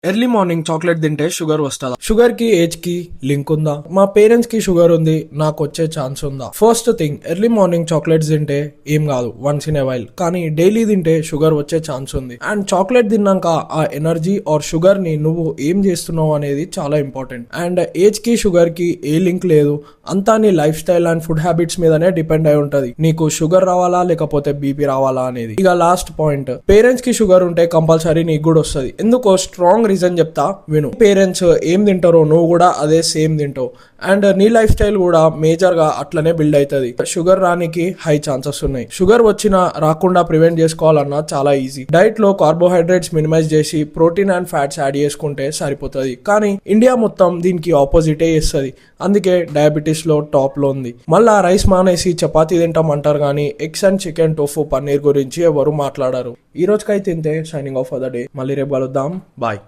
Early morning chocolate తింటే sugar వస్తుందా? Sugar కి ఏజ్ కి లింక్ ఉందా? మా పేరెంట్స్ కి షుగర్ ఉంది, నాకు వచ్చే ఛాన్స్ ఉందా? First thing, early morning chocolates తింటే ఏం కాదు, వన్స్ ఇన్ ఎ వైల్. కానీ డైలీ తింటే షుగర్ వచ్చే ఛాన్స్ ఉంది. అండ్ చాక్లెట్ తిన్నాక ఆ ఎనర్జీ ఆర్ షుగర్ ని నువ్వు ఏం చేస్తున్నావు అనేది చాలా ఇంపార్టెంట్. అండ్ ఏజ్ కి షుగర్ కి ఏ లింక్ లేదు, అంతా నీ life style and food habits మీదనే డిపెండ్ అయి ఉంటది నీకు షుగర్ రావాలా లేకపోతే బీపీ రావాలా అనేది. ఇక లాస్ట్ పాయింట్, పేరెంట్స్ కి షుగర్ ఉంటే కంపల్సరీ నీకు కూడా వస్తుంది. ఎందుకో స్ట్రాంగ్ రీజన్ చెప్తా విను. పేరెంట్స్ ఏం తింటారో నువ్వు కూడా అదే సేమ్ తింటావు. అండ్ నీ లైఫ్ స్టైల్ కూడా మేజర్ గా అట్లనే బిల్డ్ అవుతుంది. షుగర్ రానికి హై ఛాన్సెస్ ఉన్నాయి. షుగర్ వచ్చినా రాకుండా ప్రివెంట్ చేసుకోవాలన్నా చాలా ఈజీ. డైట్ లో కార్బోహైడ్రేట్స్ మినిమైజ్ చేసి ప్రోటీన్ అండ్ ఫ్యాట్స్ యాడ్ చేసుకుంటే సరిపోతుంది. కానీ ఇండియా మొత్తం దీనికి ఆపోజిటే చేస్తుంది. అందుకే డయాబెటీస్ లో టాప్ లో ఉంది. మళ్ళా రైస్ మానేసి చపాతీ తింటాం అంటారు కానీ eggs and chicken, tofu, paneer గురించి ఎవరు మాట్లాడారు. ఈ రోజుకైతే ఇంతే. Signing off for the day. మళ్ళీ రేపు కలుద్దాం. బాయ్.